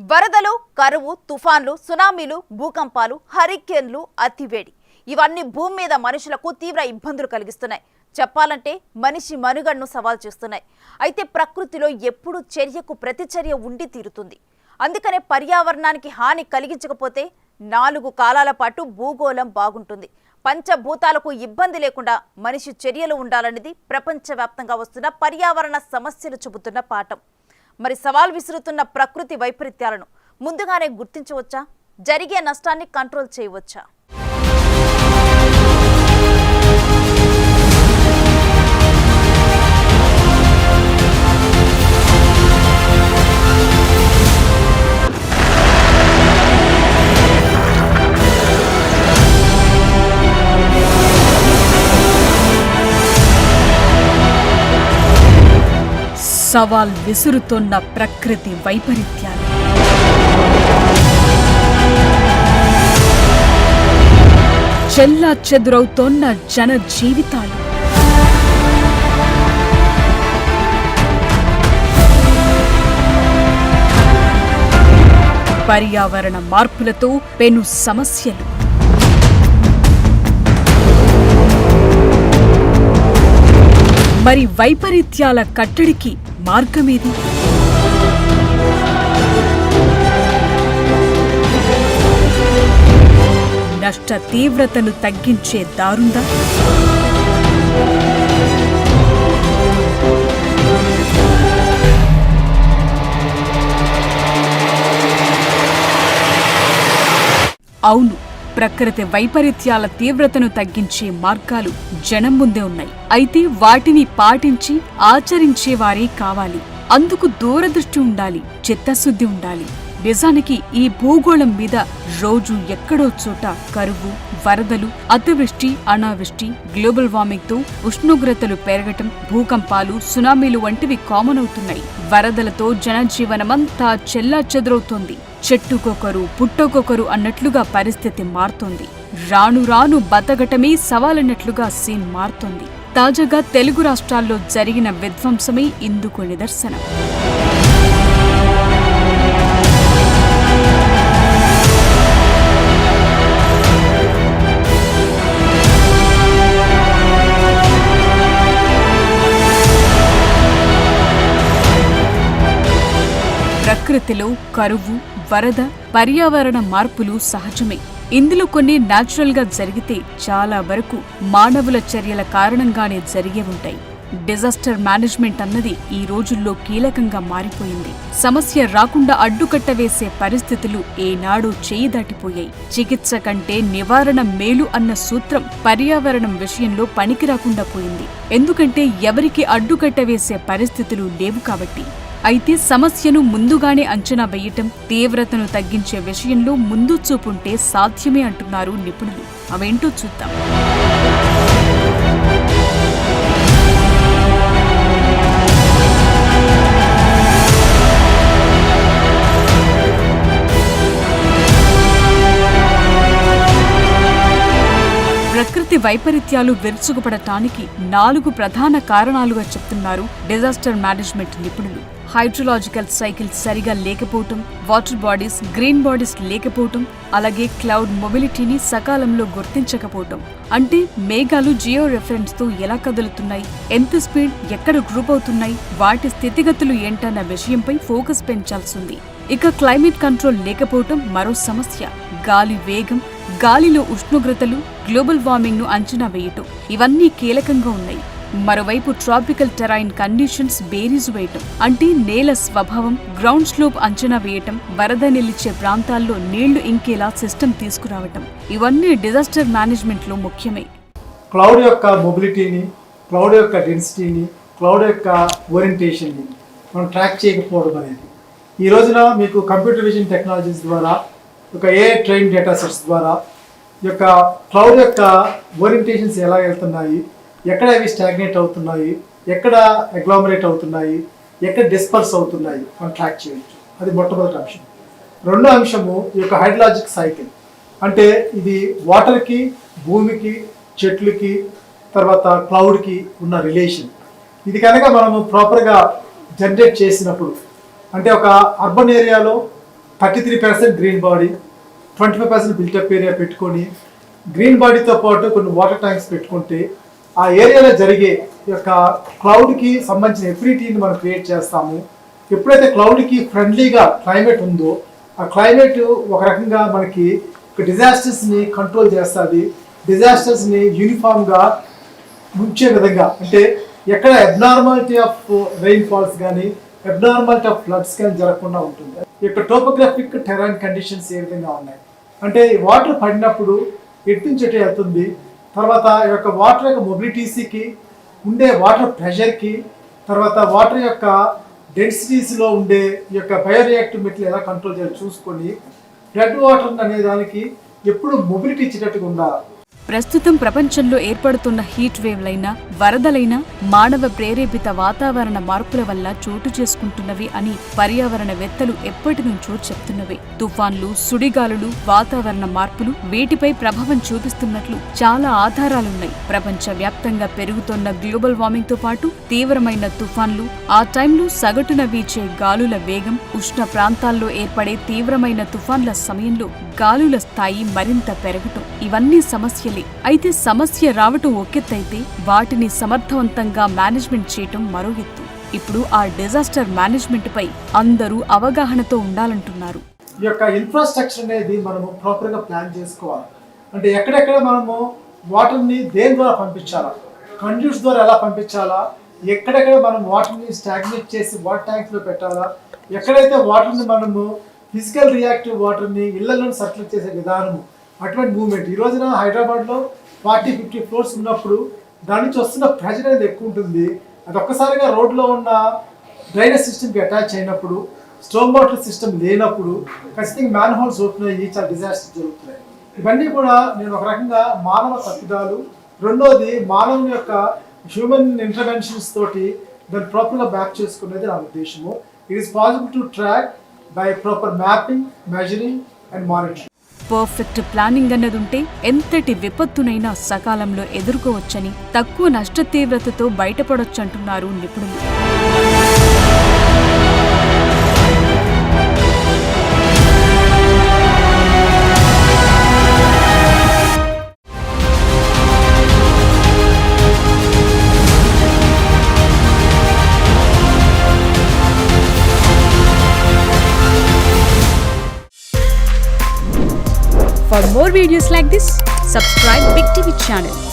వరదలు, కరువు, తుఫాన్లు, సునామీలు, భూకంపాలు, హరికేన్లు, అతివేడి ఇవన్నీ భూమి మీద మనుషులకు తీవ్ర ఇబ్బందులు కలిగిస్తున్నాయి. చెప్పాలంటే మనిషి మనుగడను సవాల్ చేస్తున్నాయి. అయితే ప్రకృతిలో ఎప్పుడూ చర్యకు ప్రతిచర్య ఉండి తీరుతుంది. అందుకనే పర్యావరణానికి హాని కలిగించకపోతే 4 కాలాల పాటు భూగోళం బాగుంటుంది. పంచభూతాలకు ఇబ్బంది లేకుండా మనిషి చర్యలు ఉండాలనేది ప్రపంచవ్యాప్తంగా వస్తున్న పర్యావరణ సమస్యలు చెబుతున్న పాఠం. మరి సవాల్ విసురుతున్న ప్రకృతి వైపరీత్యాలను ముందుగానే గుర్తించవచ్చా? జరిగే నష్టాన్ని కంట్రోల్ చేయవచ్చా? సవాల్ విసురుతోన్న ప్రకృతి వైపరీత్యాలు. చెల్లా చెదురవుతోన్న జన జీవితాలు. పర్యావరణ మార్పులతో పెను సమస్యలు. మరి వైపరీత్యాల కట్టడికి మార్గమేది? నష్ట తీవ్రతను తగ్గించే దారుందా? అవును, ప్రకృతి వైపరీత్యాల తీవ్రతను తగ్గించే మార్గాలు జనం ముందే ఉన్నాయి. అయితే వాటిని పాటించి ఆచరించేవారే కావాలి. అందుకు దూరదృష్టి ఉండాలి, చిత్తశుద్ధి ఉండాలి. నిజానికి ఈ భూగోళం మీద రోజు ఎక్కడో చోట కరువు, వరదలు, అతివృష్టి, అనావృష్టి, గ్లోబల్ వార్మింగ్ తో ఉష్ణోగ్రతలు పెరగటం, భూకంపాలు, సునామీలు వంటివి కామన్ అవుతున్నాయి. వరదలతో జనజీవనమంతా చెల్లాచెదురవుతోంది. చెట్టుకొకరు పుట్టకొకరు అన్నట్లుగా పరిస్థితి మారుతోంది. రాను రాను బతకటమే సవాలన్నట్లుగా సీన్ మారుతోంది. తాజాగా తెలుగు రాష్ట్రాల్లో జరిగిన విధ్వంసమే ఇందుకు నిదర్శనం. ప్రకృతిలో కరువు, వరద, పర్యావరణ మార్పులు సహజమే. ఇందులో కొన్ని న్యాచురల్ గా జరిగితే చాలా వరకు మానవుల చర్యల కారణంగానే జరిగే ఉంటాయి. డిజాస్టర్ మేనేజ్మెంట్ అన్నది ఈ రోజుల్లో కీలకంగా మారిపోయింది. సమస్య రాకుండా అడ్డుకట్ట వేసే పరిస్థితులు ఏనాడో చేయి దాటిపోయాయి. చికిత్స కంటే నివారణ మేలు అన్న సూత్రం పర్యావరణం విషయంలో పనికి రాకుండా పోయింది. ఎందుకంటే ఎవరికి అడ్డుకట్ట వేసే పరిస్థితులు లేవు కాబట్టి. అయితే సమస్యను ముందుగానే అంచనా వేయటం, తీవ్రతను తగ్గించే విషయంలో ముందు చూపుంటే సాధ్యమే అంటున్నారు నిపుణులు. అవేంటో చూద్దాం. ప్రకృతి వైపరీత్యాలు విరుచుకుపడటానికి 4 ప్రధాన కారణాలుగా చెప్తున్నారు డిజాస్టర్ మేనేజ్మెంట్ నిపుణులు. హైడ్రోలాజికల్ సైకిల్ సరిగా లేకపోవటం, వాటర్ బాడీస్, గ్రీన్ బాడీస్ లేకపోవటం, అలాగే క్లౌడ్ మొబిలిటీని సకాలంలో గుర్తించకపోవటం. అంటే మేఘాలు జియో రెఫరెన్స్ తో ఎలా కదులుతున్నాయి, ఎంత స్పీడ్, ఎక్కడ గ్రూప్ అవుతున్నాయి, వాటి స్థితిగతులు ఏంటన్న విషయంపై ఫోకస్ పెంచాల్సింది. ఇక క్లైమేట్ కంట్రోల్ లేకపోవటం మరో సమస్య. గాలి వేగం, గాలిలో ఉష్ణోగ్రతలు, గ్లోబల్ వార్మింగ్ ను అంచనా వేయటం ఇవన్నీ కీలకంగా ఉన్నాయి. మరోవైపు ట్రాపికల్ టెరైన్ కండిషన్స్ బేరీజు వేయటం, అంటే నేల స్వభావం, గ్రౌండ్ స్లోప్ అంచనా వేయటం, వరద నిలిచే ప్రాంతాల్లో నీళ్లు ఇంకేలా సిస్టమ్ తీసుకురావటం ఇవన్నీ డిజాస్టర్ మేనేజ్మెంట్ లో ముఖ్యమే. క్లౌడ్ యొక్క మొబిలిటీని, క్లౌడ్ యొక్క డెన్సిటీని, క్లౌడ్ యొక్క ఓరియంటేషన్ని మనం ట్రాక్ చేయకపోవడం అనేది ఈ రోజున మీకు కంప్యూటర్ విజన్ టెక్నాలజీస్ ద్వారా, ఒక AI ట్రైన్ డేటా సెట్స్ ద్వారా ఈ యొక్క క్లౌడ్ యొక్క ఓరియంటేషన్స్ ఎలా వెళ్తున్నాయి, ఎక్కడ అవి స్టాగ్నేట్ అవుతున్నాయి, ఎక్కడ అగ్లామరేట్ అవుతున్నాయి, ఎక్కడ డిస్పర్స్ అవుతున్నాయి మనం ట్రాక్ చేయవచ్చు. అది మొట్టమొదటి అంశం. రెండో అంశము ఈ యొక్క హైడ్రాలజిక్ సైకిల్. అంటే ఇది వాటర్కి, భూమికి, చెట్లకి, తర్వాత క్లౌడ్కి ఉన్న రిలేషన్. ఇది కనుక మనము ప్రాపర్గా జనరేట్ చేసినప్పుడు, అంటే ఒక అర్బన్ ఏరియాలో 33% గ్రీన్ బాడీ, 25% బిల్టప్ ఏరియా పెట్టుకొని గ్రీన్ బాడీతో పాటు కొన్ని వాటర్ ట్యాంక్స్ పెట్టుకుంటే ఆ ఏరియాలో జరిగే ఈ యొక్క క్లౌడ్కి సంబంధించిన ఎఫినిటీని మనం క్రియేట్ చేస్తాము. ఎప్పుడైతే క్లౌడ్కి ఫ్రెండ్లీగా క్లైమేట్ ఉందో ఆ క్లైమేట్ ఒక రకంగా మనకి డిజాస్టర్స్ని కంట్రోల్ చేస్తుంది, డిజాస్టర్స్ని యూనిఫామ్గా ఉంచే విధంగా, అంటే ఎక్కడ అబ్నార్మాలిటీ ఆఫ్ రెయిన్ ఫాల్స్ కానీ అబ్నార్మాలిటీ ఆఫ్ ఫ్లడ్స్ కానీ జరగకుండా ఉంటుంది. ఈ యొక్క టోపోగ్రాఫిక్ టెరైన్ కండిషన్స్ ఏ విధంగా ఉన్నాయి అంటే ఈ వాటర్ పడినప్పుడు ఎటు నుంచి ఎటు వెళ్తుంది, తర్వాత ఈ యొక్క వాటర్ యొక్క మొబిలిటీస్కి ఉండే వాటర్ ప్రెషర్కి, తర్వాత వాటర్ యొక్క డెన్సిటీస్లో ఉండే ఈ యొక్క బయోరియాక్టివ్ మెటీరియల్ ఎలా కంట్రోల్ చేయాలి చూసుకొని ఫ్లడ్ వాటర్ అనే దానికి ఎప్పుడు మొబిలిటీ ఇచ్చేటట్టుగా ఉండాలి. ప్రస్తుతం ప్రపంచంలో ఏర్పడుతున్న హీట్ వేవ్లైనా, వరదలైనా మానవ ప్రేరేపిత వాతావరణ మార్పుల వల్ల చోటు చేసుకుంటున్నవి అని పర్యావరణవేత్తలు ఎప్పటి నుంచో చెప్తున్నవే. తుఫాన్లు, సుడిగాలులు, వాతావరణ మార్పులు వీటిపై ప్రభావం చూపిస్తున్నట్లు చాలా ఆధారాలున్నాయి. ప్రపంచవ్యాప్తంగా పెరుగుతున్న గ్లోబల్ వార్మింగ్ తో పాటు తీవ్రమైన తుఫాన్లు, ఆ టైంలో సగటున వీచే గాలుల వేగం, ఉష్ణ ప్రాంతాల్లో ఏర్పడే తీవ్రమైన తుఫాన్ల సమయంలో గాలుల స్థాయి మరింత పెరగటం ఇవన్నీ సమస్యలే. అయితే సమస్య రావటం ఒకెత్తైతే వాటిని సమర్థవంతంగా మేనేజ్మెంట్ చేయటం మరో ఎత్తు. ఇప్పుడు ఆ డిజాస్టర్ మేనేజ్మెంట్ పై అందరూ అవగాహనతో ఉండాలంటున్నారు. ఈ యొక్క ఇన్ఫ్రాస్ట్రక్చర్ అనేది మనము ప్రాపర్గా ప్లాన్ చేసుకోవాలి. అంటే ఎక్కడెక్కడ మనము వాటర్ని దేని ద్వారా పంపించాలా, కండ్యూట్స్ ద్వారా ఎలా పంపించాలా, ఎక్కడెక్కడ మనం వాటర్ని స్టాగ్నేట్ చేసి వాటర్ ట్యాంక్స్లో పెట్టాలా, ఎక్కడైతే వాటర్ని మనము ఫిజికల్ రియాక్టివ్ వాటర్ని ఇళ్లలో సర్క్యులేట్ చేసే విధానము, అటువంటి మూవ్మెంట్. ఈ రోజున హైదరాబాద్లో 40-50 ఫ్లోర్స్ ఉన్నప్పుడు దాని నుంచి వస్తున్న ప్రెషర్ అనేది ఎక్కువ ఉంటుంది. అది ఒక్కసారిగా రోడ్లో ఉన్న డ్రైనేజ్ సిస్టమ్కి అటాచ్ అయినప్పుడు, స్టోమ్ వాటర్ సిస్టమ్ లేనప్పుడు ఖచ్చితంగా మ్యాన్ హోల్స్ ఓపెన్ అయ్యి చాలా డిజాస్టర్ జరుగుతున్నాయి. ఇవన్నీ కూడా నేను ఒక రకంగా మానవ తప్పిదాలు, రెండోది మానవుని యొక్క హ్యూమన్ ఇంటర్వెన్షన్స్ తోటి దాన్ని ప్రాపర్గా బ్యాక్ చేసుకునేది నా ఉద్దేశము. It is possible to track by proper mapping, measuring and monitoring. Perfect planning అన్నదుంటే ఎంతటి విపత్తునైనా సకాలంలో ఎదుర్కోవచ్చని, తక్కువ నష్ట తీవ్రతతో బయటపడొచ్చంటున్నారు నిపుణులు. For more videos like this, subscribe Big TV channel.